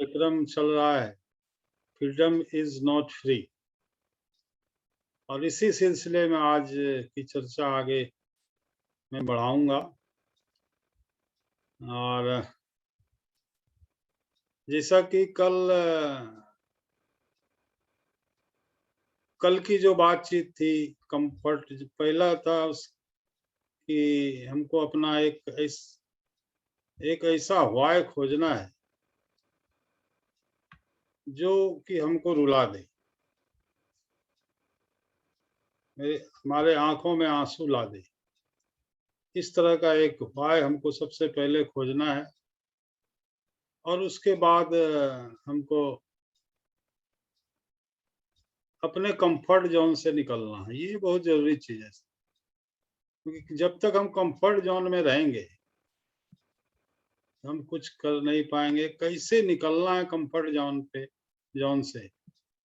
कार्यक्रम चल रहा है, फ्रीडम इज नॉट फ्री। और इसी सिलसिले में आज की चर्चा आगे मैं बढ़ाऊंगा। और जैसा कि कल की जो बातचीत थी, कंफर्ट पहला था कि हमको अपना एक ऐसा वाय खोजना है जो कि हमको रुला दे, हमारे आंखों में आंसू ला दे। इस तरह का एक उपाय हमको सबसे पहले खोजना है और उसके बाद हमको अपने कंफर्ट जोन से निकलना है। ये बहुत जरूरी चीज है, क्योंकि जब तक हम कंफर्ट जोन में रहेंगे हम कुछ कर नहीं पाएंगे। कैसे निकलना है कंफर्ट जोन से,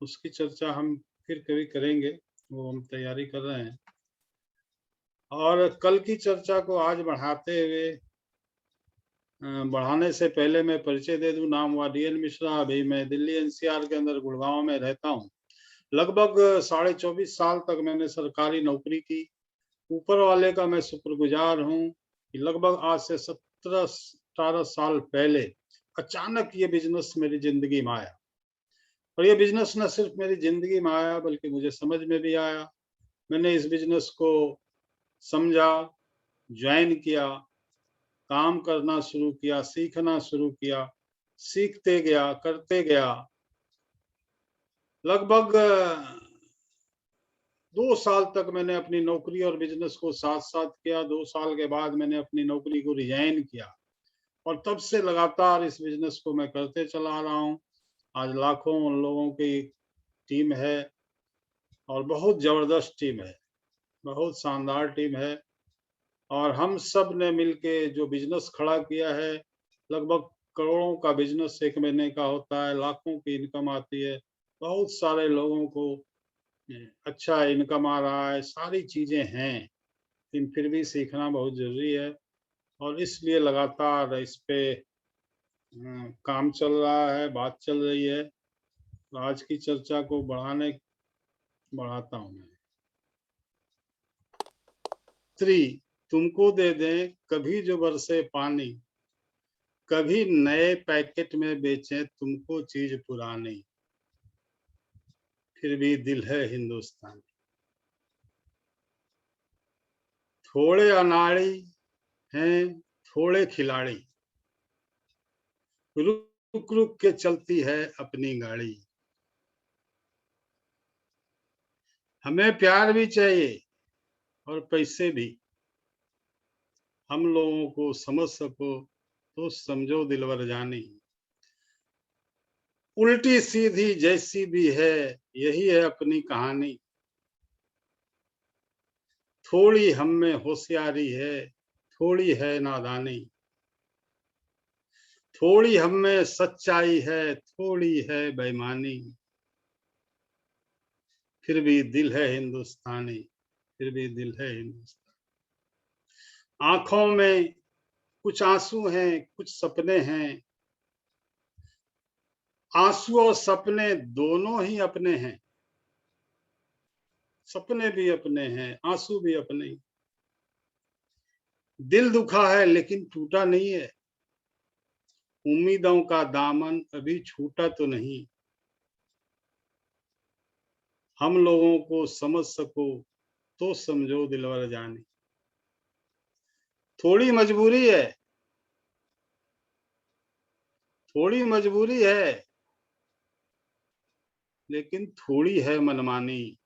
उसकी चर्चा हम फिर कभी करेंगे, वो हम तैयारी कर रहे हैं। और कल की चर्चा को आज बढ़ाने से पहले मैं परिचय दे दूं। नाम हुआ DN मिश्रा। अभी मैं दिल्ली NCR के अंदर गुड़गांव में रहता हूं। लगभग 24.5 साल तक मैंने सरकारी नौकरी की। ऊपर वाले का मैं शुक्रगुजार हूं कि लगभग आज से 17-18 साल पहले अचानक ये बिजनेस मेरी जिंदगी में आया। और ये बिजनेस न सिर्फ मेरी जिंदगी में आया बल्कि मुझे समझ में भी आया। मैंने इस बिजनेस को समझा, ज्वाइन किया, काम करना शुरू किया, सीखना शुरू किया, सीखते गया, करते गया। लगभग 2 साल तक मैंने अपनी नौकरी और बिजनेस को साथ साथ किया। 2 साल के बाद मैंने अपनी नौकरी को रिजाइन किया और तब से लगातार इस बिजनेस को मैं करते चला रहा हूँ। आज लाखों लोगों की टीम है और बहुत जबरदस्त टीम है, बहुत शानदार टीम है। और हम सब ने मिलके जो बिजनेस खड़ा किया है, लगभग करोड़ों का बिजनेस एक महीने का होता है, लाखों की इनकम आती है, बहुत सारे लोगों को अच्छा इनकम आ रहा है, सारी चीजें हैं, लेकिन फिर भी सीखना बहुत जरूरी है। और इसलिए लगातार इस पे काम चल रहा है, बात चल रही है। तो आज की चर्चा को बढ़ाता हूँ मैं। स्त्री तुमको दे दें कभी जो बरसे पानी, कभी नए पैकेट में बेचें तुमको चीज पुरानी, फिर भी दिल है हिंदुस्तानी। थोड़े अनाड़ी हैं, थोड़े खिलाड़ी, रुक रुक के चलती है अपनी गाड़ी। हमें प्यार भी चाहिए और पैसे भी। हम लोगों को समझ सको तो समझो दिलवर जानी। उल्टी सीधी जैसी भी है यही है अपनी कहानी। थोड़ी हम में होशियारी है, थोड़ी है नादानी। थोड़ी हम में सच्चाई है, थोड़ी है बेईमानी, फिर भी दिल है हिंदुस्तानी, फिर भी दिल है हिंदुस्तानी। आंखों में कुछ आंसू हैं, कुछ सपने हैं। आंसू और सपने दोनों ही अपने हैं। सपने भी अपने हैं, आंसू भी अपने ही। दिल दुखा है लेकिन टूटा नहीं है। उम्मीदों का दामन अभी छूटा तो नहीं। हम लोगों को समझ सको तो समझो दिलवर जानी। थोड़ी मजबूरी है, थोड़ी मजबूरी है, लेकिन थोड़ी है मनमानी।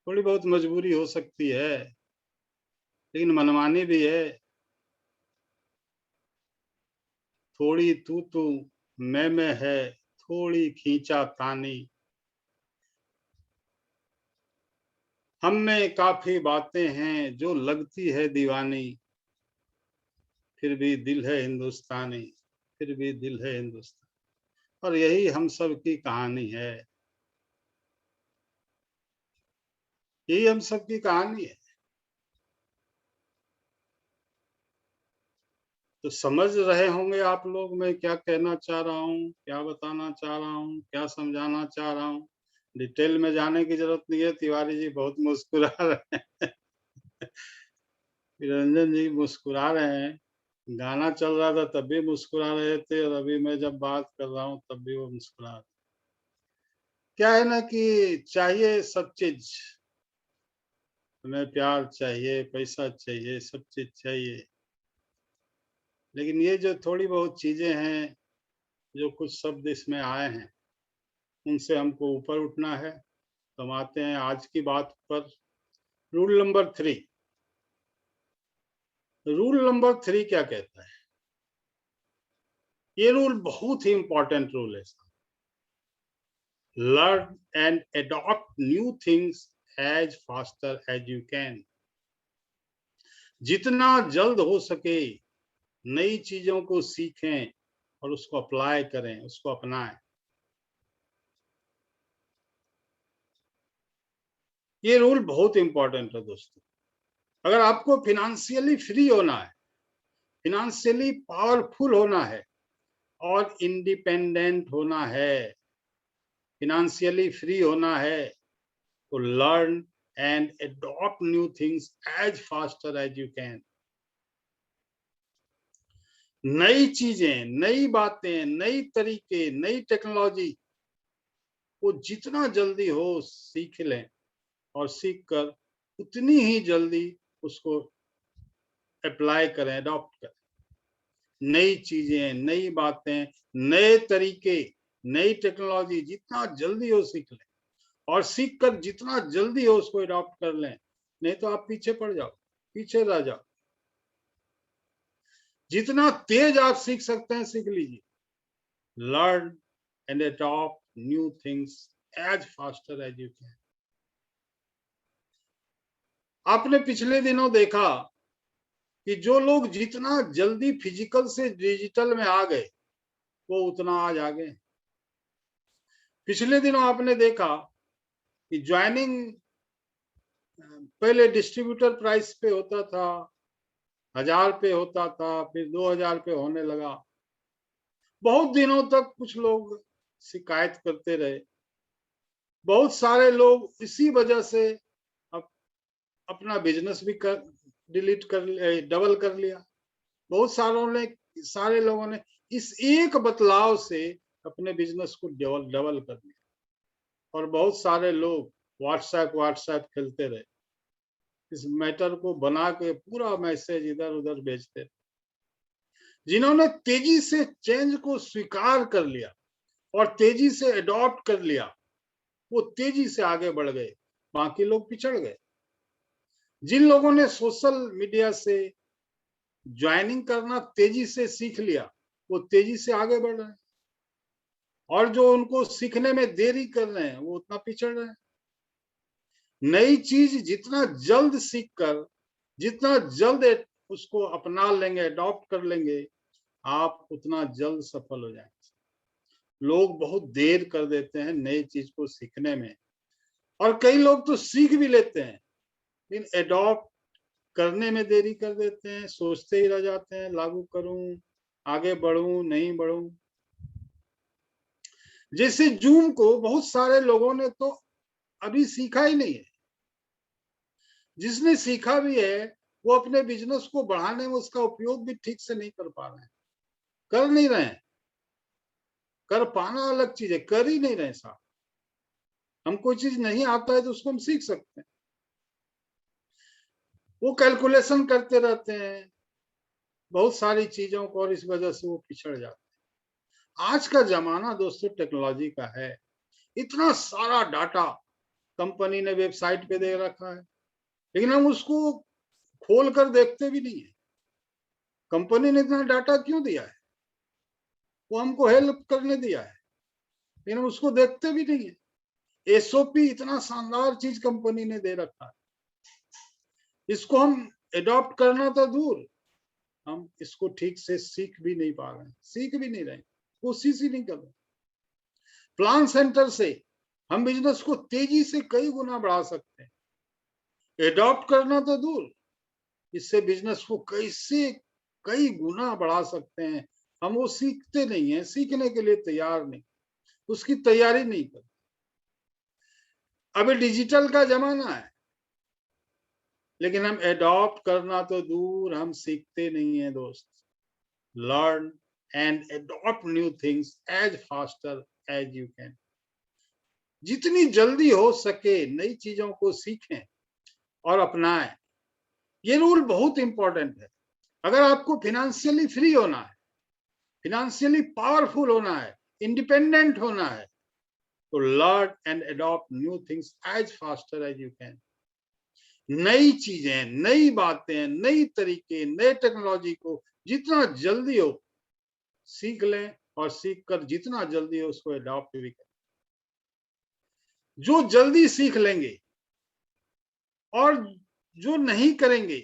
थोड़ी बहुत मजबूरी हो सकती है लेकिन मनमानी भी है। थोड़ी तू मैं है, थोड़ी खींचा तानी। हम में काफी बातें हैं जो लगती है दीवानी, फिर भी दिल है हिंदुस्तानी, फिर भी दिल है हिंदुस्तानी। और यही हम सब की कहानी है, यही हम सब की कहानी है। तो समझ रहे होंगे आप लोग मैं क्या कहना चाह रहा हूँ, क्या बताना चाह रहा हूँ, क्या समझाना चाह रहा हूँ। डिटेल में जाने की जरूरत नहीं है। तिवारी जी बहुत मुस्कुरा रहे हैं। निरंजन जी मुस्कुरा रहे हैं। गाना चल रहा था तब भी मुस्कुरा रहे थे, और अभी मैं जब बात कर रहा हूँ तब भी वो मुस्कुरा रहे। क्या है ना कि चाहिए सब चीज, हमें प्यार चाहिए, पैसा चाहिए, सब चीज चाहिए, लेकिन ये जो थोड़ी बहुत चीजें हैं, जो कुछ शब्द इसमें आए हैं, उनसे हमको ऊपर उठना है। तो हम आते हैं आज की बात पर। Rule number 3। रूल नंबर 3 क्या कहता है? ये रूल बहुत ही इंपॉर्टेंट रूल है। Learn and adopt new things as faster as you can. जितना जल्द हो सके नई चीजों को सीखें और उसको अप्लाई करें, उसको अपनाएं। ये रूल बहुत इंपॉर्टेंट है दोस्तों। अगर आपको फिनेंशियली फ्री होना है, फिनेंशियली पावरफुल होना है और इंडिपेंडेंट होना है, फिनेंशियली फ्री होना है, तो learn and adopt new things as faster as you can. नई चीजें, नई बातें, नई तरीके, नई टेक्नोलॉजी को जितना जल्दी हो सीख लें, और सीख कर उतनी ही जल्दी उसको अप्लाई करें, अडॉप्ट करें। नई चीजें, नई बातें, नए तरीके, नई टेक्नोलॉजी जितना जल्दी हो सीख लें, और सीख कर जितना जल्दी हो उसको अडॉप्ट कर लें, नहीं तो आप पीछे पड़ जाओ, पीछे रह जाओ। जितना तेज आप सीख सकते हैं सीख लीजिए। Learn and adopt new things as faster as you can. आपने पिछले दिनों देखा कि जो लोग जितना जल्दी फिजिकल से डिजिटल में आ गए, वो उतना आज आगे। पिछले दिनों आपने देखा कि ज्वाइनिंग पहले डिस्ट्रीब्यूटर प्राइस पे होता था, 1000 पे होता था, फिर 2000 पे होने लगा। बहुत दिनों तक कुछ लोग शिकायत करते रहे। बहुत सारे लोग इसी वजह से अप, अपना बिजनेस भी कर डिलीट कर डबल कर लिया। बहुत सारे लोगों ने इस एक बदलाव से अपने बिजनेस को डबल कर लिया, और बहुत सारे लोग व्हाट्सएप खेलते रहे, इस मैटर को बना के पूरा मैसेज इधर उधर भेजते। जिन्होंने तेजी से चेंज को स्वीकार कर लिया और तेजी से अडॉप्ट कर लिया, वो तेजी से आगे बढ़ गए, बाकी लोग पिछड़ गए। जिन लोगों ने सोशल मीडिया से ज्वाइनिंग करना तेजी से सीख लिया, वो तेजी से आगे बढ़ रहे हैं, और जो उनको सीखने में देरी कर रहे हैं वो उतना पिछड़ रहे हैं। नई चीज जितना जल्द सीख कर, जितना जल्द उसको अपना लेंगे, अडॉप्ट कर लेंगे, आप उतना जल्द सफल हो जाएंगे। लोग बहुत देर कर देते हैं नई चीज को सीखने में, और कई लोग तो सीख भी लेते हैं लेकिन अडॉप्ट करने में देरी कर देते हैं, सोचते ही रह जाते हैं, लागू करूं, आगे बढ़ूं, नहीं बढ़ूं। जैसे जूम को बहुत सारे लोगों ने तो अभी सीखा ही नहीं है। जिसने सीखा भी है वो अपने बिजनेस को बढ़ाने में उसका उपयोग भी ठीक से नहीं कर पा रहे हैं, कर नहीं रहे हैं। कर पाना अलग चीज है, कर ही नहीं रहे साहब। हम कोई चीज नहीं आता है तो उसको हम सीख सकते हैं। वो कैलकुलेशन करते रहते हैं बहुत सारी चीजों को, और इस वजह से वो पिछड़ जाते हैं। आज का जमाना दोस्तों टेक्नोलॉजी का है। इतना सारा डाटा कंपनी ने वेबसाइट पे दे रखा है, लेकिन हम उसको खोल कर देखते भी नहीं है। कंपनी ने इतना डाटा क्यों दिया है? वो हमको हेल्प करने दिया है, लेकिन हम उसको देखते भी नहीं है। एसओपी इतना शानदार चीज कंपनी ने दे रखा है, इसको हम एडॉप्ट करना तो दूर, हम इसको ठीक से सीख भी नहीं पा रहे हैं, सीख भी नहीं रहे, कोशिश ही नहीं कर रहे। प्लान सेंटर से हम बिजनेस को तेजी से कई गुना बढ़ा सकते हैं। एडॉप्ट करना तो दूर, इससे बिजनेस को कैसे कई गुना बढ़ा सकते हैं। हम वो सीखते नहीं है, सीखने के लिए तैयार नहीं, उसकी तैयारी नहीं करते। अभी डिजिटल का जमाना है, लेकिन हम एडॉप्ट करना तो दूर, हम सीखते नहीं है दोस्त। Learn and adopt new things as faster as you can. जितनी जल्दी हो सके नई चीजों को सीखें और अपनाएं। ये रूल बहुत इंपॉर्टेंट है। अगर आपको फिनेंशियली फ्री होना है, फिनेंशियली पावरफुल होना है, इंडिपेंडेंट होना है, तो learn and adopt new things as faster as you can. नई चीजें, नई बातें, नई तरीके, नए टेक्नोलॉजी को जितना जल्दी हो सीख लें, और सीख कर जितना जल्दी हो उसको अडॉप्ट भी करें। जो जल्दी सीख लेंगे और जो नहीं करेंगे,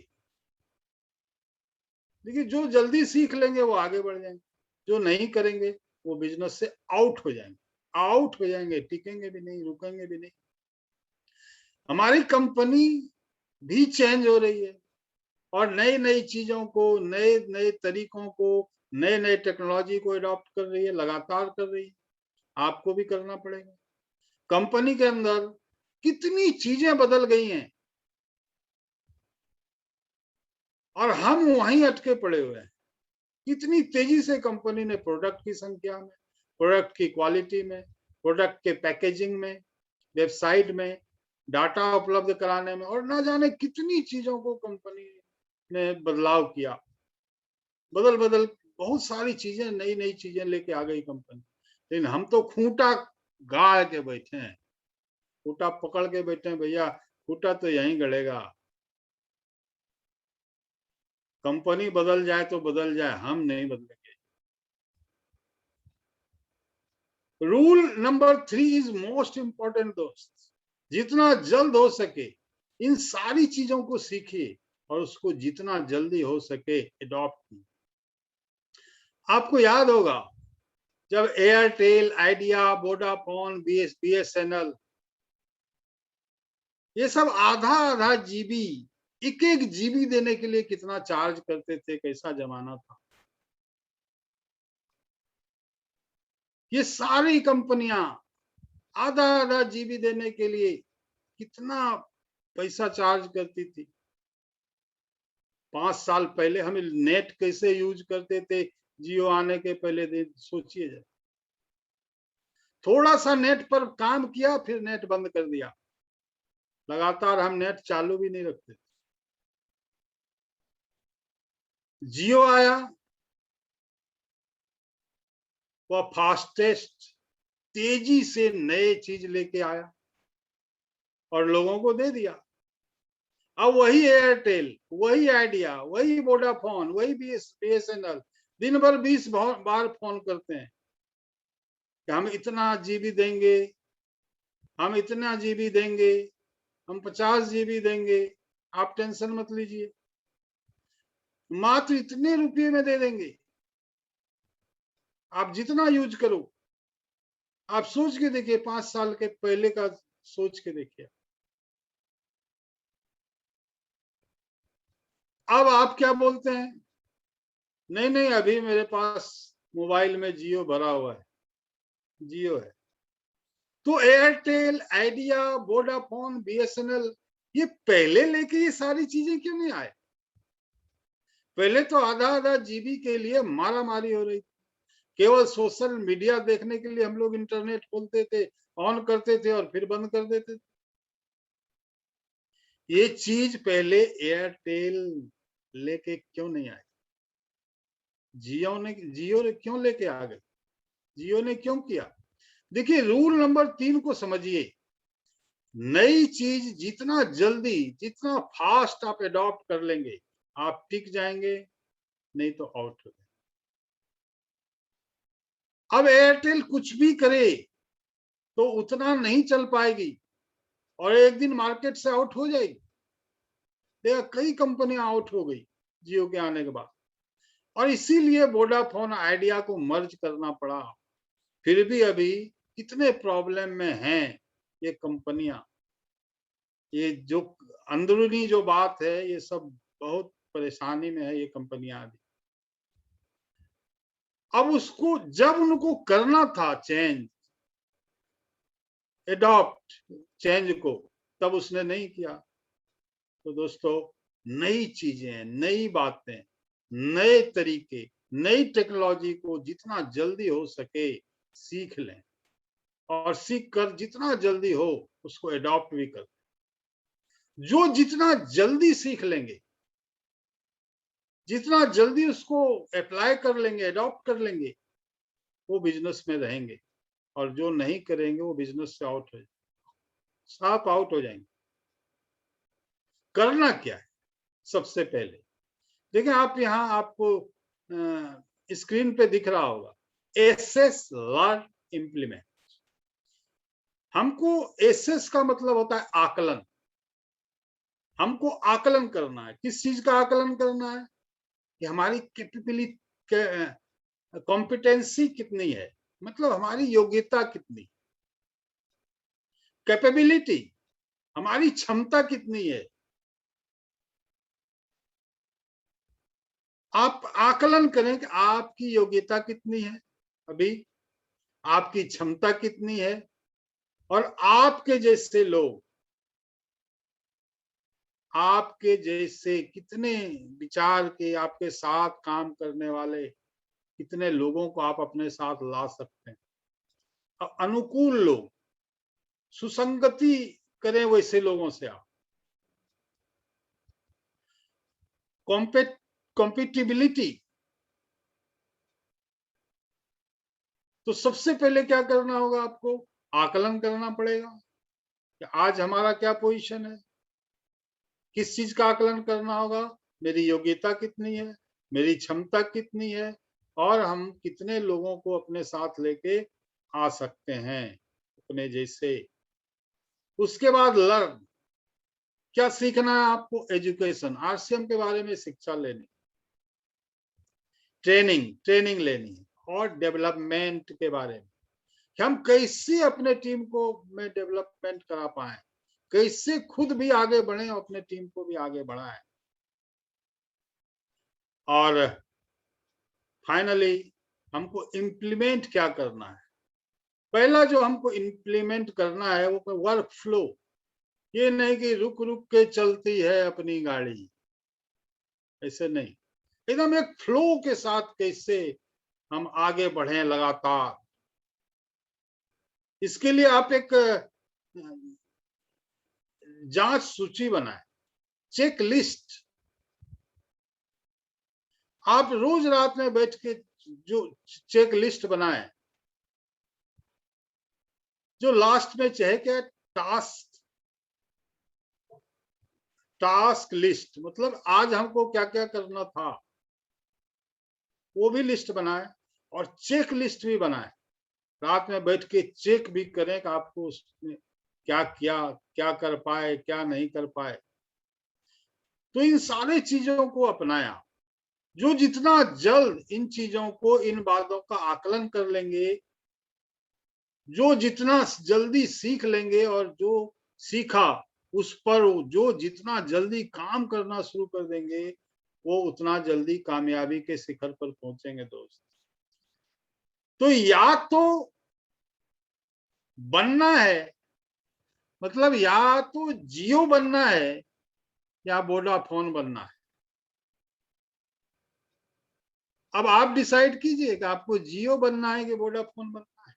देखिए जो जल्दी सीख लेंगे वो आगे बढ़ जाएंगे, जो नहीं करेंगे वो बिजनेस से आउट हो जाएंगे, आउट हो जाएंगे, टिकेंगे भी नहीं, रुकेंगे भी नहीं। हमारी कंपनी भी चेंज हो रही है और नई नई चीजों को, नए नए तरीकों को, नए नए टेक्नोलॉजी को अडॉप्ट कर रही है, लगातार कर रही है। आपको भी करना पड़ेगा। कंपनी के अंदर कितनी चीजें बदल गई हैं और हम वहीं अटके पड़े हुए हैं। कितनी तेजी से कंपनी ने प्रोडक्ट की संख्या में, प्रोडक्ट की क्वालिटी में, प्रोडक्ट के पैकेजिंग में, वेबसाइट में, डाटा उपलब्ध कराने में, और ना जाने कितनी चीजों को कंपनी ने बदलाव किया। बदल बदल बहुत सारी चीजें, नई नई चीजें लेके आ गई कंपनी। लेकिन हम तो खूंटा गाड़ के बैठे हैं, खूंटा पकड़ के बैठे हैं, भैया खूंटा तो यहीं गड़ेगा। कंपनी बदल जाए तो बदल जाए, हम नहीं बदलेंगे। Rule number 3 is most important दोस्त। जितना जल्द हो सके इन सारी चीजों को सीखिए और उसको जितना जल्दी हो सके अडॉप्ट कीजिए। आपको याद होगा जब एयरटेल, आइडिया, वोडाफोन, बीएसएनएल, ये सब आधा आधा जीबी, एक एक जीबी देने के लिए कितना चार्ज करते थे, कैसा जमाना था। ये सारी कंपनियां आधा आधा जीबी देने के लिए कितना पैसा चार्ज करती थी। 5 साल पहले हम नेट कैसे यूज करते थे, जियो आने के पहले दिन सोचिए जरा। थोड़ा सा नेट पर काम किया, फिर नेट बंद कर दिया, लगातार हम नेट चालू भी नहीं रखते। जियो आया, वह फास्टेस्ट, तेजी से नए चीज लेके आया और लोगों को दे दिया। अब वही एयरटेल, वही आइडिया, वही वोडाफोन, वही बीएसएनएल दिन भर 20 बार फोन करते हैं कि हम इतना जीबी देंगे, हम इतना जीबी देंगे, हम 50 जीबी देंगे, आप टेंशन मत लीजिए, मात्र इतने रुपये में दे देंगे, आप जितना यूज करो। आप सोच के देखिए, 5 साल के पहले का सोच के देखिए। अब आप क्या बोलते हैं, नहीं नहीं अभी मेरे पास मोबाइल में जियो भरा हुआ है, जियो है। तो एयरटेल, आइडिया, वोडाफोन, बीएसएनएल, ये पहले लेके ये सारी चीजें क्यों नहीं आए? पहले तो आधा आधा जीबी के लिए मारा मारी हो रही थी। केवल सोशल मीडिया देखने के लिए हम लोग इंटरनेट खोलते थे, ऑन करते थे और फिर बंद कर देते थे। ये चीज पहले एयरटेल लेके क्यों नहीं आए? जियो ने क्यों लेके आ गए? जियो ने क्यों किया? देखिए रूल नंबर 3 को समझिए। नई चीज जितना जल्दी, जितना फास्ट आप अडॉप्ट कर लेंगे, आप टिक जाएंगे, नहीं तो आउट हो जाएंगे। अब एयरटेल कुछ भी करे तो उतना नहीं चल पाएगी और एक दिन मार्केट से आउट हो जाएगी। देखा, कई कंपनियां आउट हो गई जियो के आने के बाद, और इसीलिए वोडाफोन, आइडिया को मर्ज करना पड़ा। फिर भी अभी कितने प्रॉब्लम में हैं ये कंपनियां। ये जो अंदरूनी जो बात है, ये सब बहुत परेशानी में है ये कंपनियां अभी। अब उसको जब उनको करना था चेंज, एडॉप्ट चेंज को, तब उसने नहीं किया। तो दोस्तों, नई चीजें, नई बातें, नए तरीके, नई टेक्नोलॉजी को जितना जल्दी हो सके सीख लें, और सीख कर जितना जल्दी हो उसको एडॉप्ट भी कर। जो जितना जल्दी सीख लेंगे, जितना जल्दी उसको अप्लाई कर लेंगे, एडॉप्ट कर लेंगे, वो बिजनेस में रहेंगे। और जो नहीं करेंगे वो बिजनेस से आउट हो जाएंगे, साफ आउट हो जाएंगे। करना क्या है? सबसे पहले देखिए, आप यहाँ आपको स्क्रीन पे दिख रहा होगा, एसेस, लर्न, इम्प्लीमेंट। हमको एसेस का मतलब होता है आकलन। हमको आकलन करना है। किस चीज का आकलन करना है? कि हमारी कैपेबिलिटी, कॉम्पिटेंसी कितनी है, मतलब हमारी योग्यता कितनी, कैपेबिलिटी, हमारी क्षमता कितनी है। आप आकलन करें कि आपकी योग्यता कितनी है अभी, आपकी क्षमता कितनी है, और आपके जैसे लोग, आपके जैसे कितने विचार के, आपके साथ काम करने वाले कितने लोगों को आप अपने साथ ला सकते हैं। अनुकूल लोग, सुसंगति करें वैसे लोगों से आप। कॉम्पिटिबिलिटी, तो सबसे पहले क्या करना होगा? आपको आकलन करना पड़ेगा कि आज हमारा क्या पोजीशन है। किस चीज का आकलन करना होगा? मेरी योग्यता कितनी है, मेरी क्षमता कितनी है, और हम कितने लोगों को अपने साथ लेके आ सकते हैं अपने जैसे। उसके बाद लर्न, क्या सीखना है आपको? एजुकेशन, आरसीएम के बारे में शिक्षा लेनी, ट्रेनिंग लेनी है, और डेवलपमेंट के बारे में कि हम कैसे अपने टीम को में डेवलपमेंट करा पाए, कैसे खुद भी आगे बढ़े और अपने टीम को भी आगे बढ़ाएं। और फाइनली हमको इम्प्लीमेंट क्या करना है? पहला जो हमको इम्प्लीमेंट करना है वो वर्क फ्लो। ये नहीं कि रुक रुक के चलती है अपनी गाड़ी, ऐसे नहीं, एकदम एक फ्लो के साथ कैसे हम आगे बढ़े लगातार। इसके लिए आप एक जांच सूची बनाए, चेक लिस्ट। आप रोज रात में बैठ के जो चेक लिस्ट बनाए, जो लास्ट में चाहे क्या, टास्क लिस्ट, मतलब आज हमको क्या क्या करना था वो भी लिस्ट बनाए, और चेक लिस्ट भी बनाए। रात में बैठ के चेक भी करें कि आपको उसमें क्या किया, क्या कर पाए, क्या नहीं कर पाए। तो इन सारे चीजों को अपनाया। जो जितना जल्द इन चीजों को, इन बातों का आकलन कर लेंगे, जो जितना जल्दी सीख लेंगे, और जो सीखा उस पर जो जितना जल्दी काम करना शुरू कर देंगे, वो उतना जल्दी कामयाबी के शिखर पर पहुंचेंगे दोस्त। तो या तो बनना है, मतलब या तो जियो बनना है या वोडाफोन बनना है। अब आप डिसाइड कीजिए कि आपको जियो बनना है कि वोडाफोन बनना है,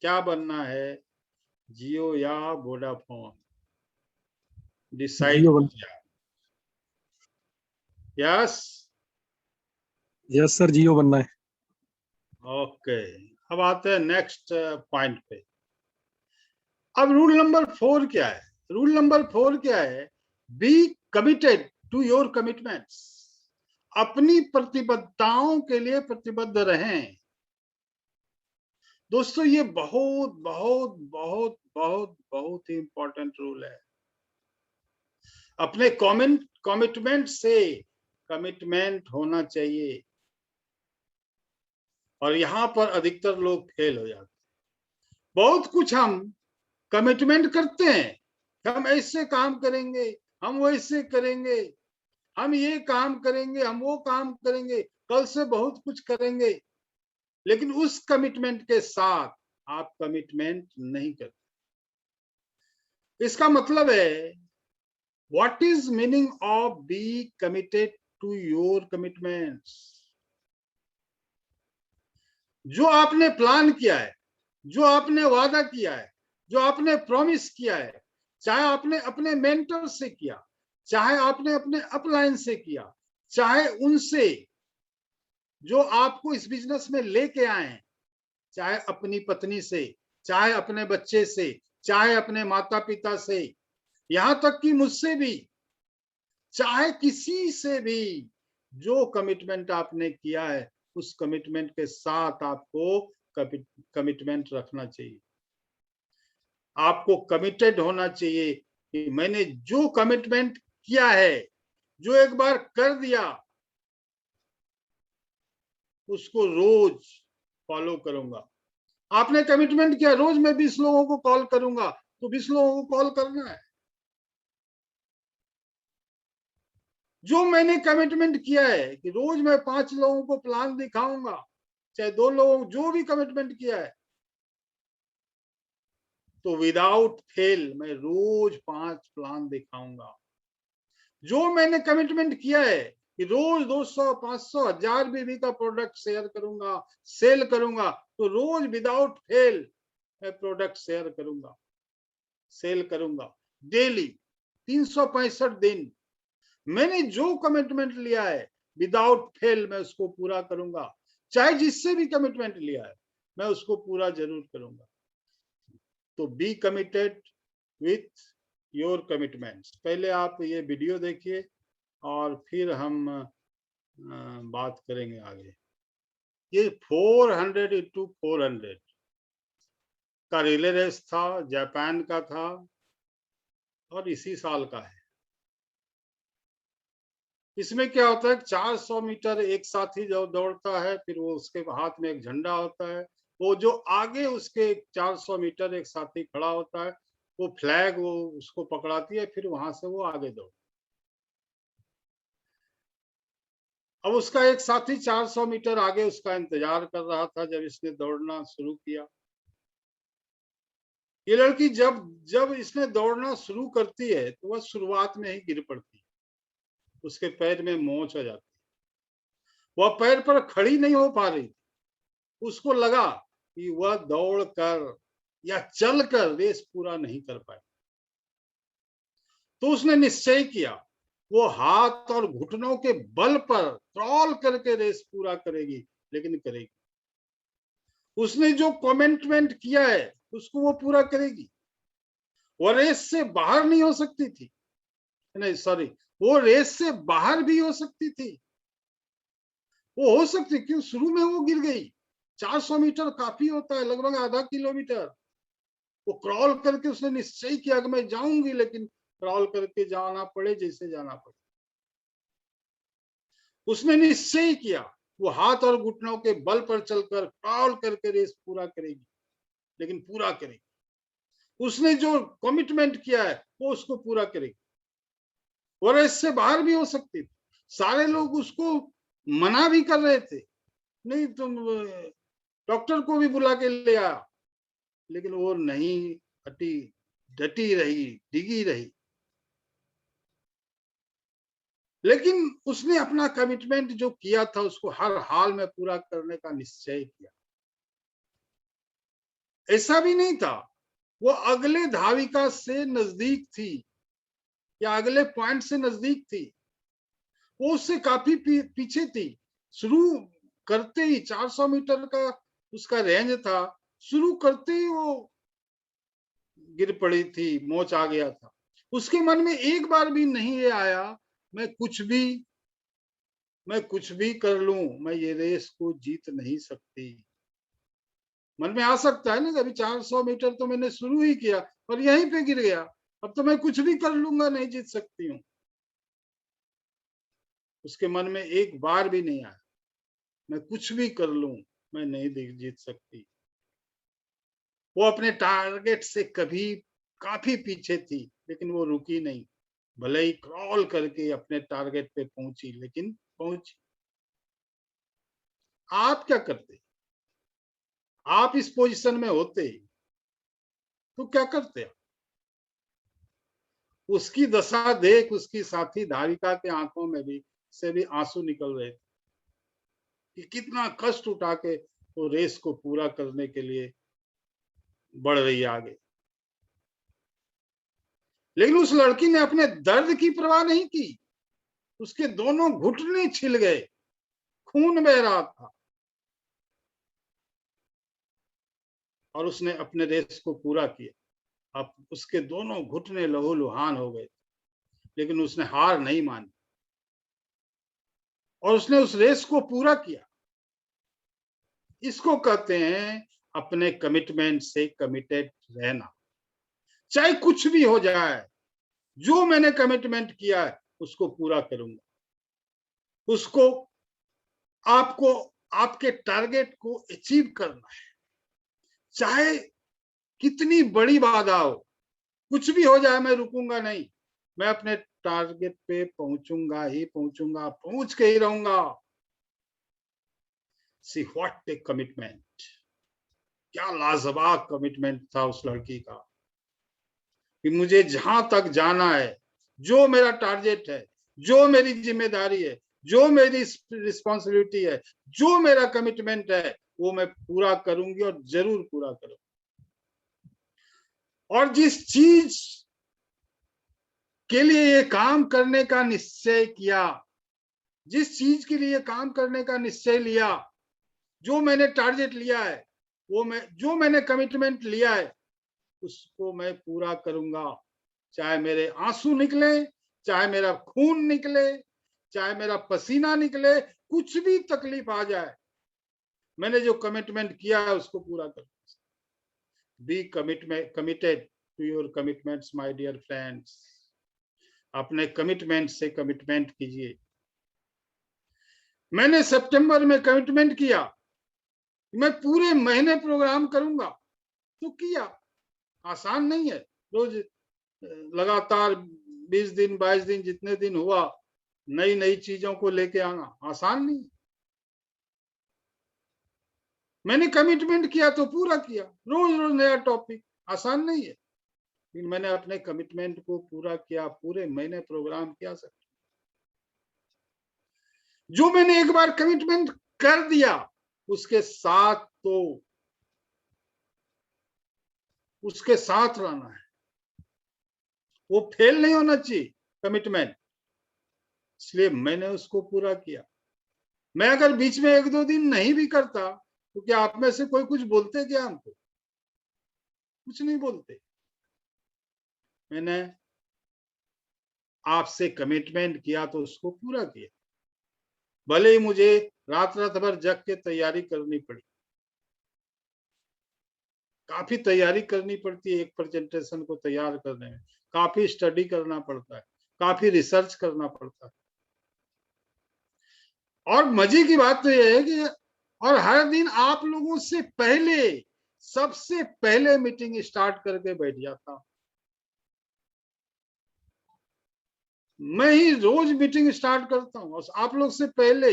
क्या बनना है, जियो या वोडाफोन? डिसाइड जियो बनना। कीजिए। यस, यस सर, जियो बनना है। ओके। अब आते हैं नेक्स्ट पॉइंट पे। अब रूल नंबर 4 क्या है? रूल नंबर 4 क्या है? Be committed to your commitments. अपनी प्रतिबद्धताओं के लिए प्रतिबद्ध रहें। दोस्तों, ये बहुत बहुत बहुत बहुत बहुत ही इंपॉर्टेंट रूल है। अपने कमिटमेंट से कमिटमेंट होना चाहिए, और यहां पर अधिकतर लोग फेल हो जाते हैं। बहुत कुछ हम कमिटमेंट करते हैं, हम ऐसे काम करेंगे, हम वैसे करेंगे, हम ये काम करेंगे, हम वो काम करेंगे, कल से बहुत कुछ करेंगे, लेकिन उस कमिटमेंट के साथ आप कमिटमेंट नहीं करते। इसका मतलब है, what is meaning of be committed to your commitments? जो आपने प्लान किया है, जो आपने वादा किया है, जो आपने प्रॉमिस किया है, चाहे आपने अपने मेंटर से किया, चाहे आपने अपने अपलाइन से किया, चाहे उनसे जो आपको इस बिजनेस में लेके आए हैं, चाहे अपनी पत्नी से, चाहे अपने बच्चे से, चाहे अपने माता पिता से, यहां तक कि मुझसे भी, चाहे किसी से भी, जो कमिटमेंट आपने किया है, उस कमिटमेंट के साथ आपको कमिटमेंट रखना चाहिए। आपको कमिटेड होना चाहिए कि मैंने जो कमिटमेंट किया है, जो एक बार कर दिया, उसको रोज फॉलो करूंगा। आपने कमिटमेंट किया रोज मैं 20 लोगों को कॉल करूंगा, तो 20 लोगों को कॉल करना है। जो मैंने कमिटमेंट किया है कि रोज मैं 5 लोगों को प्लान दिखाऊंगा, चाहे 2 लोगों, जो भी कमिटमेंट किया है, तो विदाउट फेल मैं रोज 5 प्लान दिखाऊंगा। जो मैंने कमिटमेंट किया है कि रोज 200, 500, 1000 बीबी का प्रोडक्ट शेयर करूंगा, सेल करूंगा, तो रोज विदाउट फेल मैं प्रोडक्ट शेयर करूंगा, सेल करूंगा, डेली 365 दिन। मैंने जो कमिटमेंट लिया है, विदाउट फेल मैं उसको पूरा करूंगा। चाहे जिससे भी कमिटमेंट लिया है, मैं उसको पूरा जरूर करूंगा। तो be committed with your commitments. पहले आप ये वीडियो देखिए और फिर हम बात करेंगे आगे। ये 400 into 400 का रिले रेस था, जापान का था और इसी साल का है। इसमें क्या होता है, 400 मीटर एक साथी जो दौड़ता है, फिर वो उसके हाथ में एक झंडा होता है, वो जो आगे उसके 400 मीटर एक साथी खड़ा होता है, वो फ्लैग वो उसको पकड़ाती है, फिर वहां से वो आगे दौड़। अब उसका एक साथी 400 मीटर आगे उसका इंतजार कर रहा था जब इसने दौड़ना शुरू किया। ये लड़की जब जब इसने दौड़ना शुरू करती है, तो वह शुरुआत में ही गिर पड़ती है, उसके पैर में मोच आ जाती है, वह पैर पर खड़ी नहीं हो पा रही। उसको लगा कि वह दौड़ कर या चल कर रेस पूरा नहीं कर पाए, तो उसने निश्चय किया वो हाथ और घुटनों के बल पर क्रॉल करके रेस पूरा करेगी, लेकिन करेगी। उसने जो कमिटमेंट किया है उसको वो पूरा करेगी। वो रेस से बाहर नहीं हो सकती थी, नहीं सॉरी, वो रेस से बाहर भी हो सकती थी। वो हो सकती, क्यों, शुरू में वो गिर गई। 400 मीटर काफी होता है, लगभग आधा किलोमीटर। वो क्रॉल करके उसने निश्चय किया कि मैं जाऊंगी, लेकिन क्रॉल करके जाना पड़े जैसे जाना पड़े। उसने निश्चय किया वो हाथ और घुटनों के बल पर चलकर क्रॉल करके रेस पूरा करेगी, लेकिन पूरा करेगी। उसने जो कमिटमेंट किया है वो उसको पूरा करेगी। वो रेस से बाहर भी हो सकती थी। सारे लोग उसको मना भी कर रहे थे, नहीं तुम, डॉक्टर को भी बुला के ले आया, लेकिन वो नहीं हटी, डटी रही, डिगी रही। लेकिन उसने अपना कमिटमेंट जो किया था उसको हर हाल में पूरा करने का निश्चय किया। ऐसा भी नहीं था वो अगले धाविका से नजदीक थी या अगले पॉइंट से नजदीक थी, वो उससे काफी पीछे थी। शुरू करते ही 400 मीटर का उसका रेंज था, शुरू करते ही वो गिर पड़ी थी, मोच आ गया था। उसके मन में एक बार भी नहीं ये आया मैं कुछ भी कर लूं, मैं ये रेस को जीत नहीं सकती। मन में आ सकता है ना, अभी 400 मीटर तो मैंने शुरू ही किया और यहीं पे गिर गया, अब तो मैं कुछ भी कर लूंगा, नहीं जीत सकती हूँ। उसके मन में एक बार भी नहीं आया मैं कुछ भी कर लूं, मैं नहीं जीत सकती। वो अपने टारगेट से कभी काफी पीछे थी, लेकिन वो रुकी नहीं। भले ही क्रॉल करके अपने टारगेट पे पहुंची, लेकिन पहुंची। आप क्या करते? आप इस पोजीशन में होते तो क्या करते? उसकी दशा देख उसकी साथी धारिका के आंखों में भी से भी आंसू निकल रहे थे कि कितना कष्ट उठा के वो रेस को पूरा करने के लिए बढ़ रही है आगे। लेकिन उस लड़की ने अपने दर्द की परवाह नहीं की। उसके दोनों घुटने छिल गए, खून बह रहा था और उसने अपने रेस को पूरा किया। अब उसके दोनों घुटने लहूलुहान हो गए, लेकिन उसने हार नहीं मानी और उसने उस रेस को पूरा किया। इसको कहते हैं अपने कमिटमेंट से कमिटेड रहना। चाहे कुछ भी हो जाए, जो मैंने कमिटमेंट किया है उसको पूरा करूंगा। उसको आपको आपके टारगेट को अचीव करना है, चाहे कितनी बड़ी बाधा हो, कुछ भी हो जाए मैं रुकूंगा नहीं। मैं अपने टारगेट पे पहुंचूंगा ही पहुंचूंगा, पहुंच के ही रहूंगा। See what A commitment! क्या लाजवाब कमिटमेंट था उस लड़की का कि मुझे जहां तक जाना है, जो मेरा टारगेट है, जो मेरी जिम्मेदारी है, जो मेरी रिस्पॉन्सिबिलिटी है, जो मेरा कमिटमेंट है, वो मैं पूरा करूंगी और जरूर पूरा करूंगी। और जिस चीज के लिए ये काम करने का निश्चय किया, जिस चीज के लिए काम करने का निश्चय लिया, जो मैंने टारगेट लिया है, वो जो मैंने कमिटमेंट लिया है, उसको मैं पूरा करूंगा। चाहे मेरे आंसू निकले, चाहे मेरा खून निकले, चाहे मेरा पसीना निकले, कुछ भी तकलीफ आ जाए, मैंने जो कमिटमेंट किया है उसको पूरा करूंगा। Be committed to your commitments my dear friends. अपने कमिटमेंट से कमिटमेंट कीजिए। मैंने सितंबर में कमिटमेंट किया, मैं पूरे महीने प्रोग्राम करूंगा, तो किया। आसान नहीं है रोज लगातार 20 दिन 22 दिन जितने दिन हुआ नई नई चीजों को लेके आना, आसान नहीं। मैंने कमिटमेंट किया तो पूरा किया, रोज रोज नया टॉपिक, आसान नहीं है। लेकिन मैंने अपने कमिटमेंट को पूरा किया, पूरे महीने प्रोग्राम किया। सकते जो मैंने एक बार कमिटमेंट कर दिया, उसके साथ रहना है। वो फेल नहीं होना चाहिए कमिटमेंट, इसलिए मैंने उसको पूरा किया। मैं अगर बीच में 1-2 दिन नहीं भी करता तो क्या आप में से कोई कुछ बोलते क्या? हमको कुछ नहीं बोलते। मैंने आपसे कमिटमेंट किया तो उसको पूरा किया, भले ही मुझे रात रात भर जग के तैयारी करनी पड़ी। काफी तैयारी करनी पड़ती है एक प्रेजेंटेशन को तैयार करने में, काफी स्टडी करना पड़ता है, काफी रिसर्च करना पड़ता है। और मजे की बात तो यह है कि और हर दिन आप लोगों से पहले, सबसे पहले मीटिंग स्टार्ट करके बैठ जाता हूं। मैं ही रोज मीटिंग स्टार्ट करता हूं और आप लोग से पहले।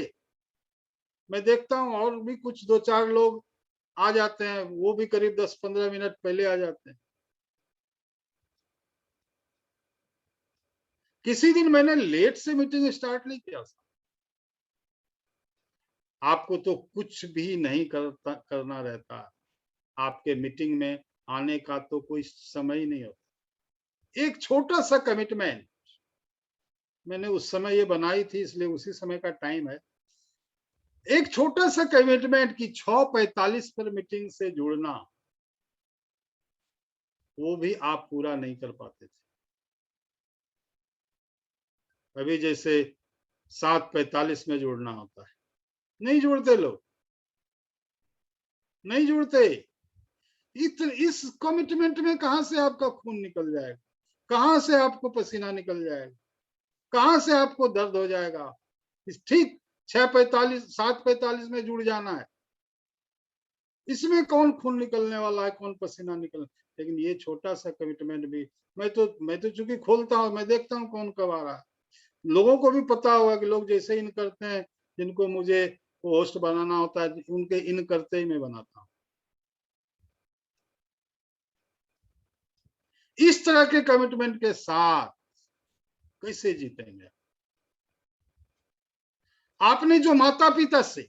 मैं देखता हूं और भी कुछ 2-4 लोग आ जाते हैं, वो भी करीब 10-15 मिनट पहले आ जाते हैं। किसी दिन मैंने लेट से मीटिंग स्टार्ट नहीं किया। आपको तो कुछ भी नहीं करना रहता। आपके मीटिंग में आने का तो कोई समय ही नहीं होता। एक छोटा सा कमिटमेंट मैंने उस समय ये बनाई थी, इसलिए उसी समय का टाइम है। एक छोटा सा कमिटमेंट की 6:45 पर मीटिंग से जुड़ना, वो भी आप पूरा नहीं कर पाते थे। अभी जैसे 7:45 में जुड़ना होता है, नहीं जुड़ते लोग, नहीं जुड़ते। इस कमिटमेंट में कहां से आपका खून निकल जाएगा, कहां से आपको पसीना निकल जाएगा, कहां से आपको दर्द हो जाएगा। ठीक 7:45 में जुड़ जाना है, इसमें कौन खून निकलने वाला है, कौन पसीना निकल। लेकिन ये छोटा सा कमिटमेंट भी मैं तो चूंकि खोलता हूँ, मैं देखता हूँ कौन कब आ रहा है। लोगों को भी पता होगा कि लोग जैसे इन करते हैं, जिनको मुझे को होस्ट बनाना होता है, उनके इन करते ही मैं बनाता हूं। इस तरह के कमिटमेंट के साथ कैसे जीतेंगे? आपने जो माता पिता से,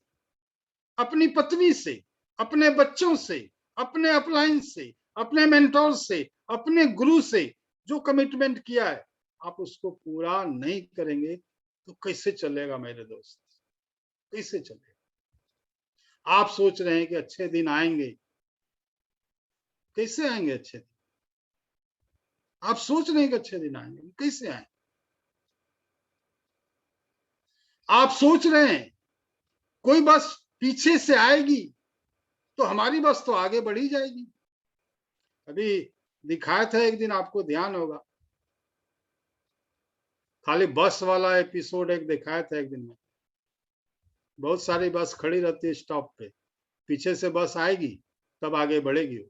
अपनी पत्नी से, अपने बच्चों से, अपने अपलाइन से, अपने मेंटोर से, अपने गुरु से जो कमिटमेंट किया है, आप उसको पूरा नहीं करेंगे तो कैसे चलेगा मेरे दोस्त? कैसे चलेगा? आप सोच रहे हैं कि अच्छे दिन आएंगे, कैसे आएंगे अच्छे दिन? आप सोच रहे हैं कि अच्छे दिन आएंगे, कैसे आएंगे? आप सोच रहे हैं कोई बस पीछे से आएगी तो हमारी बस तो आगे बढ़ी जाएगी। अभी दिखाया था एक दिन, आपको ध्यान होगा, खाली बस वाला एपिसोड एक दिखाया था एक दिन में। बहुत सारी बस खड़ी रहती है स्टॉप पे, पीछे से बस आएगी तब आगे बढ़ेगी।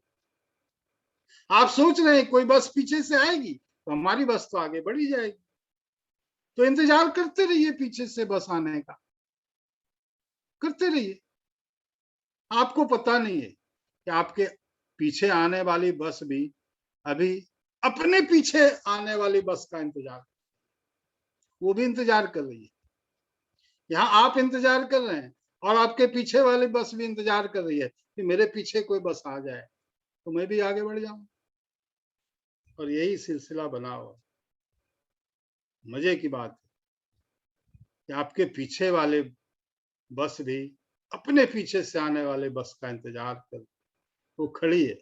आप सोच रहे हैं कोई बस पीछे से आएगी तो हमारी बस तो आगे बढ़ी जाएगी, तो इंतजार करते रहिए पीछे से बस आने का, करते रहिए। आपको पता नहीं है कि आपके पीछे आने वाली बस भी अभी अपने पीछे आने वाली बस का इंतजार, वो भी इंतजार कर रही है। यहाँ आप इंतजार कर रहे हैं और आपके पीछे वाली बस भी इंतजार कर रही है कि मेरे पीछे कोई बस आ जाए तो मैं भी आगे बढ़ जाऊं। और यही सिलसिला बना हुआ। मजे की बात है कि आपके पीछे वाले बस भी अपने पीछे से आने वाले बस का इंतजार कर, वो खड़ी है।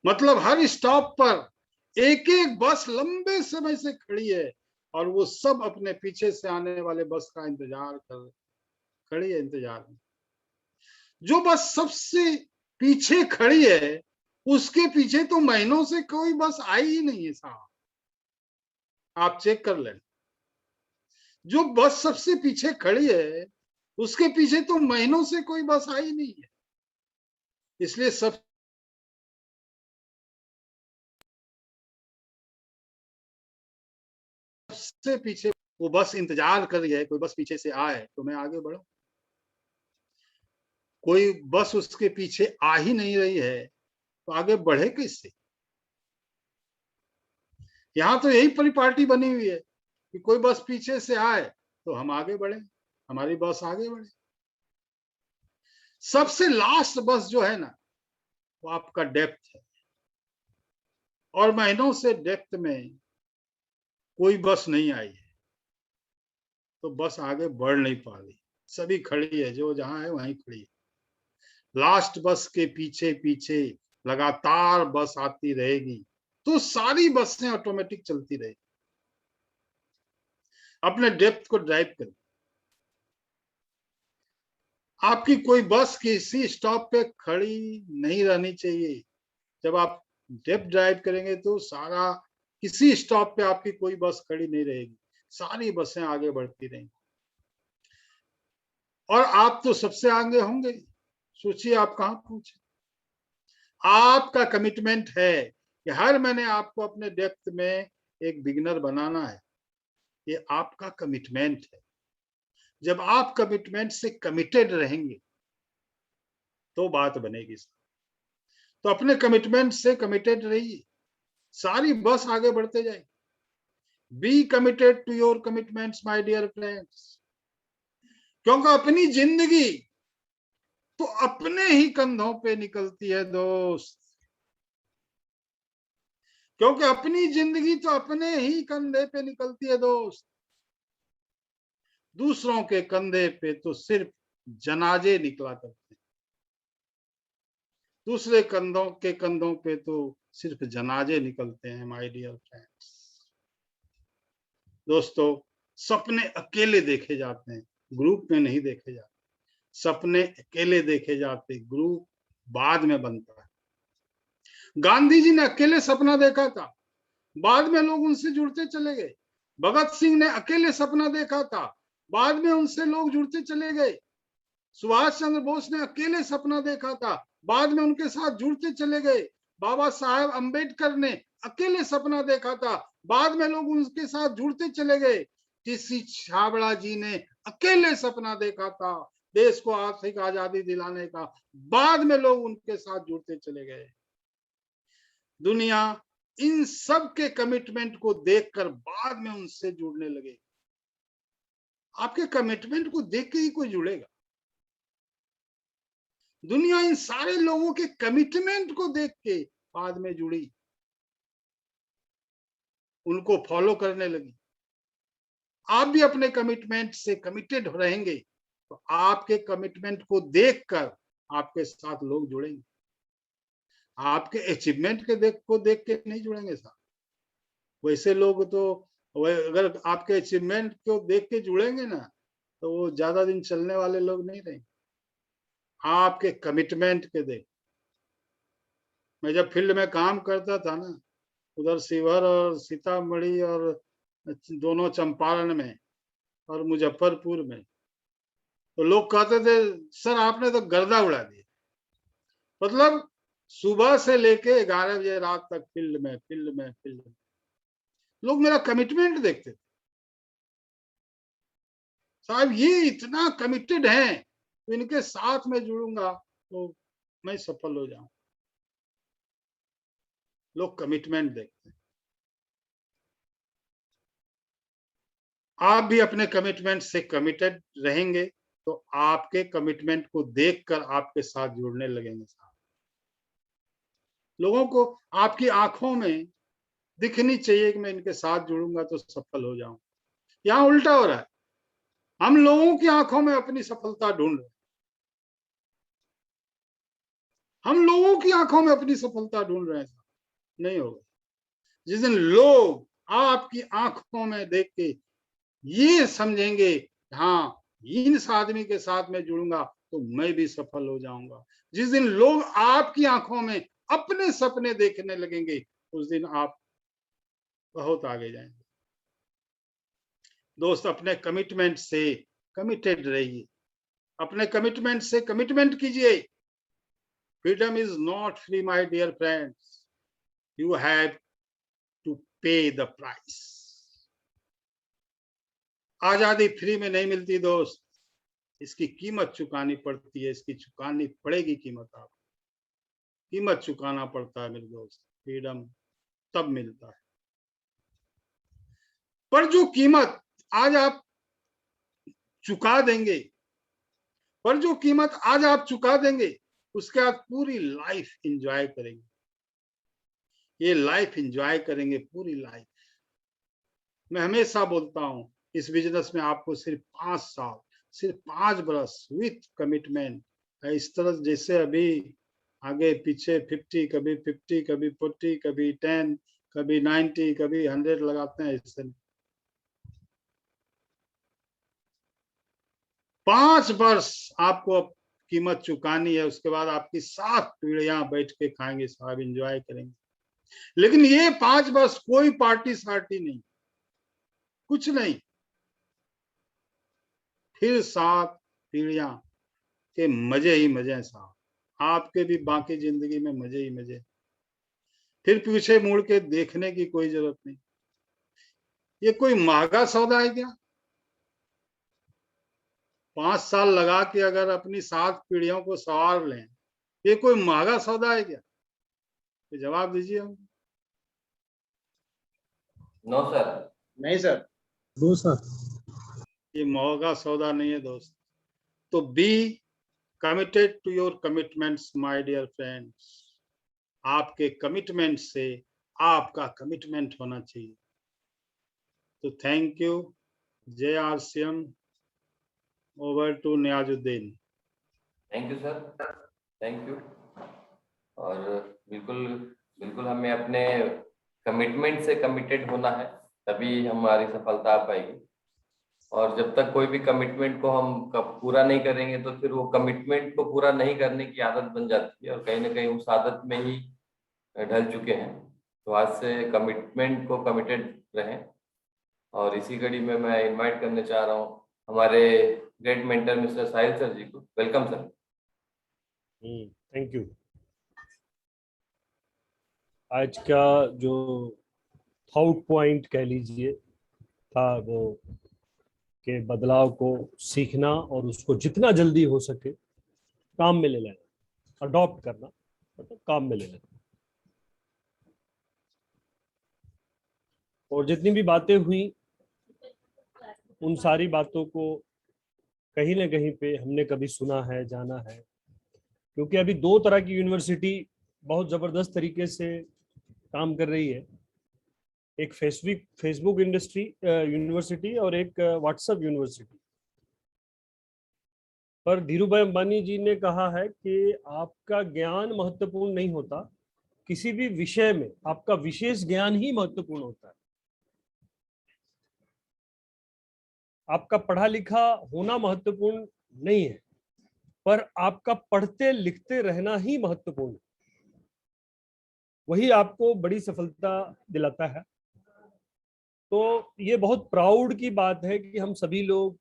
मतलब हर स्टॉप पर एक एक बस लंबे समय से खड़ी है और वो सब अपने पीछे से आने वाले बस का इंतजार कर, खड़ी है इंतजार में। जो बस सबसे पीछे खड़ी है उसके पीछे तो महीनों से कोई बस आई ही नहीं है साहब, आप चेक कर लें। जो बस सबसे पीछे खड़ी है उसके पीछे तो महीनों से कोई बस आई नहीं है। इसलिए सबसे पीछे वो बस इंतजार कर रही है कोई बस पीछे से आए तो मैं आगे बढ़ूं। कोई बस उसके पीछे आ ही नहीं रही है तो आगे बढ़े कैसे? यहाँ तो यही परिपाटी बनी हुई है कि कोई बस पीछे से आए तो हम आगे बढ़े, हमारी बस आगे बढ़े। सबसे लास्ट बस जो है ना वो आपका डेप्थ है, और महीनों से डेप्थ में कोई बस नहीं आई है तो बस आगे बढ़ नहीं पा रही, सभी खड़ी है, जो जहां है वहीं खड़ी है। लास्ट बस के पीछे पीछे लगातार बस आती रहेगी तो सारी बसें ऑटोमेटिक चलती रहेगी। अपने डेप्थ को ड्राइव करें। आपकी कोई बस किसी स्टॉप पे खड़ी नहीं रहनी चाहिए। जब आप डेप्थ ड्राइव करेंगे तो सारा किसी स्टॉप पे आपकी कोई बस खड़ी नहीं रहेगी, सारी बसें आगे बढ़ती रहेंगी और आप तो सबसे आगे होंगे। सोचिए आप कहां पहुंचे। आपका कमिटमेंट है कि हर महीने आपको अपने डेप्थ में एक बिगिनर बनाना है, ये आपका कमिटमेंट है। जब आप कमिटमेंट से कमिटेड रहेंगे तो बात बनेगी। तो अपने कमिटमेंट से कमिटेड रहिए, सारी बस आगे बढ़ते जाएगी। Be committed to your commitments my dear friends, क्योंकि अपनी जिंदगी तो अपने ही कंधों पे निकलती है दोस्त, क्योंकि अपनी जिंदगी तो अपने ही कंधे पे निकलती है दोस्त। दूसरों के कंधे पे तो सिर्फ जनाजे निकला करते हैं, दूसरे कंधों पे तो सिर्फ जनाजे निकलते हैं माय डियर फ्रेंड्स। दोस्तों, सपने अकेले देखे जाते हैं, ग्रुप में नहीं देखे जाते। सपने अकेले देखे जाते, ग्रुप बाद में बनता है। गांधी जी ने अकेले सपना देखा था, बाद में लोग उनसे जुड़ते चले गए। भगत सिंह ने अकेले सपना देखा था, बाद में उनसे लोग जुड़ते चले गए। सुभाष चंद्र बोस ने अकेले सपना देखा था, बाद में उनके साथ जुड़ते चले गए। बाबा साहेब अंबेडकर ने अकेले सपना देखा था, बाद में लोग उनके साथ जुड़ते चले गए। टीसी छाबड़ा जी ने अकेले सपना देखा था, देश को आर्थिक आजादी दिलाने का, बाद में लोग उनके साथ जुड़ते चले गए। दुनिया इन सब के कमिटमेंट को देखकर बाद में उनसे जुड़ने लगे। आपके कमिटमेंट को देख के ही कोई जुड़ेगा। दुनिया इन सारे लोगों के कमिटमेंट को देख के बाद में जुड़ी, उनको फॉलो करने लगी। आप भी अपने कमिटमेंट से कमिटेड रहेंगे तो आपके कमिटमेंट को देखकर आपके साथ लोग जुड़ेंगे। आपके अचीवमेंट के देख के नहीं जुड़ेंगे साथ। वैसे लोग तो अगर आपके अचीवमेंट को देख के जुड़ेंगे ना तो वो ज्यादा दिन चलने वाले लोग नहीं रहेंगे। आपके कमिटमेंट के देख। मैं जब फील्ड में काम करता था ना, उधर शिवहर और सीतामढ़ी और दोनों चंपारण में और मुजफ्फरपुर में, तो लोग कहते थे सर आपने तो गर्दा उड़ा दिया। मतलब सुबह से लेके 11 बजे रात तक फील्ड में लोग मेरा कमिटमेंट देखते थे। साहब ये इतना कमिटेड है तो इनके साथ में जुड़ूंगा तो मैं सफल हो जाऊं। लोग कमिटमेंट देखते हैं। आप भी अपने कमिटमेंट से कमिटेड रहेंगे तो आपके कमिटमेंट को देखकर आपके साथ जुड़ने लगेंगे। साहब लोगों को आपकी आंखों में दिखनी चाहिए कि मैं इनके साथ जुड़ूंगा तो सफल हो जाऊं। यहां उल्टा हो रहा है, हम लोगों की आंखों में अपनी सफलता ढूंढ रहे हैं। हम लोगों की आंखों में अपनी सफलता ढूंढ रहे हैं। नहीं होगा। जिस दिन लोग आपकी आंखों में देख के ये समझेंगे हाँ इस आदमी के साथ मैं जुड़ूंगा तो मैं भी सफल हो जाऊंगा, जिस दिन लोग आपकी आंखों में अपने सपने देखने लगेंगे उस दिन आप बहुत आगे जाएंगे। दोस्त अपने कमिटमेंट से कमिटेड रहिए, अपने कमिटमेंट से कमिटमेंट कीजिए। Freedom is not free my dear friends, you have to pay the price. आजादी फ्री में नहीं मिलती दोस्त, इसकी कीमत चुकानी पड़ती है, इसकी चुकानी पड़ेगी कीमत। आपको कीमत चुकाना पड़ता है मेरे दोस्त। फ्रीडम तब मिलता है, पर जो कीमत आज आप चुका देंगे, पर जो कीमत आज आप चुका देंगे उसके बाद पूरी लाइफ एंजॉय करेंगे। ये लाइफ एंजॉय करेंगे पूरी लाइफ। मैं हमेशा बोलता हूं इस बिजनेस में आपको सिर्फ 5 साल, सिर्फ 5 बरस विथ कमिटमेंट, इस तरह जैसे अभी आगे पीछे 50 कभी 40 कभी 40 कभी 10 कभी 90 कभी 100 लगाते हैं। इससे 5 वर्ष आपको कीमत चुकानी है, उसके बाद आपकी 7 पीढ़ियां बैठ के खाएंगे साहब, एंजॉय करेंगे। लेकिन ये 5 वर्ष कोई पार्टी सार्टी नहीं, कुछ नहीं, फिर 7 पीढ़ियां के मजे ही मजे हैं साहब। आपके भी बाकी जिंदगी में मजे ही मजे। फिर पीछे मुड़ के देखने की कोई जरूरत नहीं। ये कोई महंगा सौदा है क्या? 5 साल लगा के अगर अपनी 7 पीढ़ियों को संवार लें, ये कोई महंगा सौदा है क्या? तो जवाब दीजिए हम। No sir. नहीं सर। दो सर। ये महंगा सौदा नहीं है दोस्त। तो be committed to your commitments my dear friends. आपके कमिटमेंट से आपका कमिटमेंट होना चाहिए। तो थैंक यू। जय RCM. Over to Niyazuddin. Thank you sir, thank you. और बिल्कुल बिल्कुल हमें अपने कमिटमेंट से कमिटेड होना है, तभी हमारी सफलता आ पाएगी। और जब तक कोई भी कमिटमेंट को हम पूरा नहीं करेंगे तो फिर वो कमिटमेंट को पूरा नहीं करने की आदत बन जाती है और कहीं ना कहीं उस आदत में ही ढल चुके हैं। तो आज से कमिटमेंट को कमिटेड रहें। और इसी कड़ी में मैं इनवाइट करने चाह रहा हूँ हमारे ग्रेट मेंटर मिस्टर साहिल सर जी को। Welcome sir. Thank you. आज का जो थॉट पॉइंट कह लीजिए था वो के बदलाव को सीखना और उसको जितना जल्दी हो सके काम में ले लेना, अडॉप्ट करना मतलब काम में ले लेना। और जितनी भी बातें हुई उन सारी बातों को कहीं ना कहीं पे हमने कभी सुना है, जाना है, क्योंकि अभी दो तरह की यूनिवर्सिटी बहुत जबरदस्त तरीके से काम कर रही है, एक फेसबुक इंडस्ट्री यूनिवर्सिटी और एक व्हाट्सएप यूनिवर्सिटी। पर धीरू भाई अंबानी जी ने कहा है कि आपका ज्ञान महत्वपूर्ण नहीं होता, किसी भी विषय में आपका विशेष ज्ञान ही महत्वपूर्ण होता है। आपका पढ़ा लिखा होना महत्वपूर्ण नहीं है, पर आपका पढ़ते लिखते रहना ही महत्वपूर्ण है, वही आपको बड़ी सफलता दिलाता है। तो ये बहुत प्राउड की बात है कि हम सभी लोग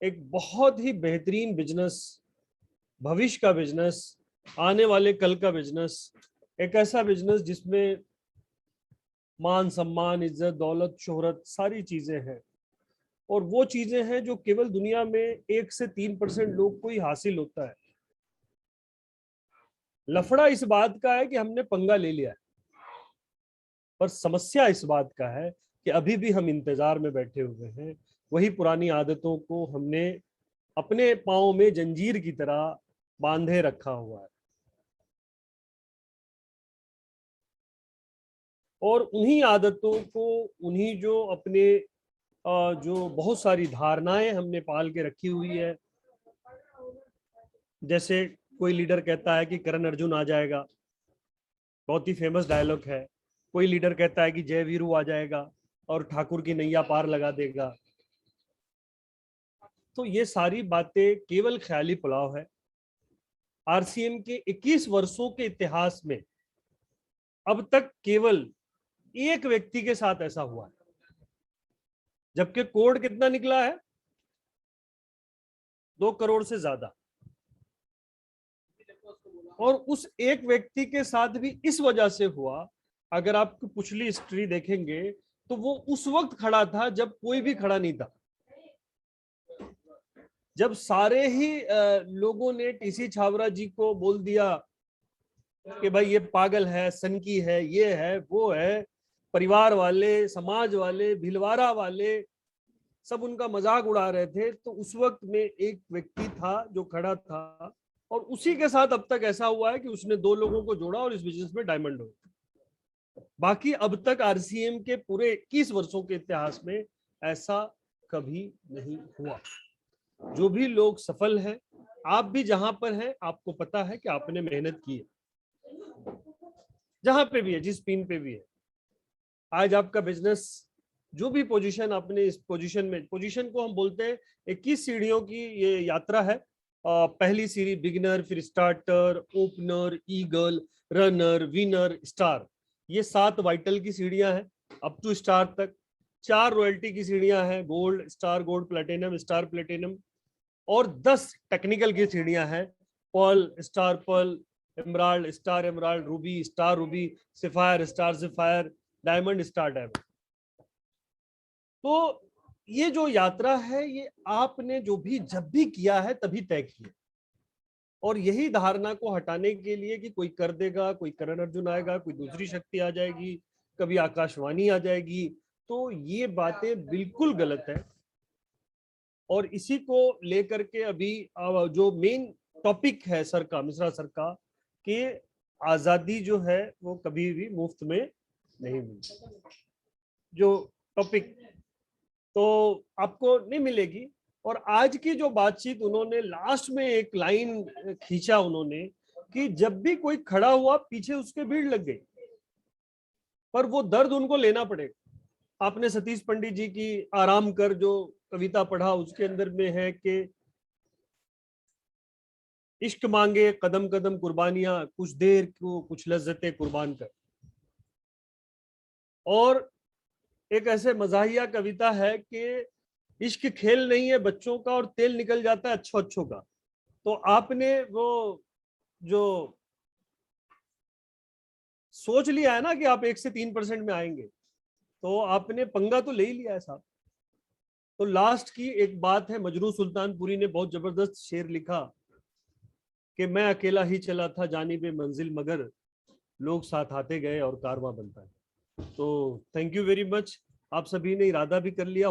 एक बहुत ही बेहतरीन बिजनेस, भविष्य का बिजनेस, आने वाले कल का बिजनेस, एक ऐसा बिजनेस जिसमें मान सम्मान, इज्जत, दौलत, शोहरत सारी चीजें हैं, और वो चीजें हैं जो केवल दुनिया में 1 से 3% लोग को ही हासिल होता है। लफड़ा इस बात का है कि हमने पंगा ले लिया है, पर समस्या इस बात का है कि अभी भी हम इंतजार में बैठे हुए हैं। वही पुरानी आदतों को हमने अपने पांव में जंजीर की तरह बांधे रखा हुआ है, और उन्हीं आदतों को, उन्हीं जो अपने जो बहुत सारी धारणाएं हमने पाल के रखी हुई है, जैसे कोई लीडर कहता है कि करण अर्जुन आ जाएगा, बहुत ही फेमस डायलॉग है। कोई लीडर कहता है कि जय वीरू आ जाएगा और ठाकुर की नैया पार लगा देगा। तो ये सारी बातें केवल ख्याली पुलाव है। आरसीएम के 21 वर्षों के इतिहास में अब तक केवल एक व्यक्ति के साथ ऐसा हुआ है, जबकि कोड कितना निकला है, 2 करोड़ से ज्यादा। और उस एक व्यक्ति के साथ भी इस वजह से हुआ, अगर आप पिछली हिस्ट्री देखेंगे तो वो उस वक्त खड़ा था जब कोई भी खड़ा नहीं था, जब सारे ही लोगों ने टीसी छाबरा जी को बोल दिया कि भाई ये पागल है, सनकी है, ये है, वो है, परिवार वाले, समाज वाले, भिलवाड़ा वाले सब उनका मजाक उड़ा रहे थे, तो उस वक्त में एक व्यक्ति था जो खड़ा था, और उसी के साथ अब तक ऐसा हुआ है कि उसने 2 लोगों को जोड़ा और इस बिजनेस में डायमंड हो। बाकी अब तक आरसीएम के पूरे 21 वर्षों के इतिहास में ऐसा कभी नहीं हुआ। जो भी लोग सफल हैं, आप भी जहां पर हैं, आपको पता है कि आपने मेहनत की है, जहां पे भी है, जिस पिन पे भी है। आज आपका बिजनेस जो भी पोजीशन आपने, इस पोजीशन में, पोजीशन को हम बोलते हैं 21 सीढ़ियों की ये यात्रा है। पहली सीढ़ी बिगिनर, फिर starter, opener, eagle, runner, winner, star, ये 7 वाइटल की सीढ़ियां हैं अप टू स्टार तक। 4 रॉयल्टी की सीढ़ियां हैं, gold, star gold, platinum, star platinum, और 10 टेक्निकल की सीढ़ियां हैं, pearl, star pearl, emerald, star emerald, ruby, star ruby, sapphire, star sapphire, diamond, star diamond. तो ये जो यात्रा है, ये आपने जो भी जब भी किया है तभी तय किया, और यही धारणा को हटाने के लिए कि कोई कर देगा, कोई करण अर्जुन आएगा, कोई दूसरी शक्ति आ जाएगी, कभी आकाशवाणी आ जाएगी, तो ये बातें बिल्कुल गलत है। और इसी को लेकर के अभी जो मेन टॉपिक है सर का, मिश्रा सर का, कि आजादी जो है वो कभी भी मुफ्त में नहीं मिलती, जो टॉपिक तो आपको नहीं मिलेगी। और आज की जो बातचीत, उन्होंने लास्ट में एक लाइन खींचा उन्होंने कि जब भी कोई खड़ा हुआ पीछे उसके भीड़ लग गई, पर वो दर्द उनको लेना पड़ेगा। आपने सतीश पंडित जी की आराम कर जो कविता पढ़ा, उसके अंदर में है कि इश्क मांगे कदम कदम कुर्बानियां, कुछ देर को कुछ लज्जतें कुर्बान कर। और एक ऐसे मजाहिया कविता है कि इश्क खेल नहीं है बच्चों का और तेल निकल जाता है अच्छों अच्छों का। तो आपने वो जो सोच लिया है ना कि आप 1 से 3% में आएंगे, तो आपने पंगा तो ले ही लिया है साहब। तो लास्ट की एक बात है, मजरू सुल्तानपुरी ने बहुत जबरदस्त शेर लिखा कि मैं अकेला ही चला था जानिबे मंजिल, मगर लोग साथ आते गए और कारवां बनता है। तो थैंक यू वेरी मच, आप सभी ने इरादा भी कर लिया।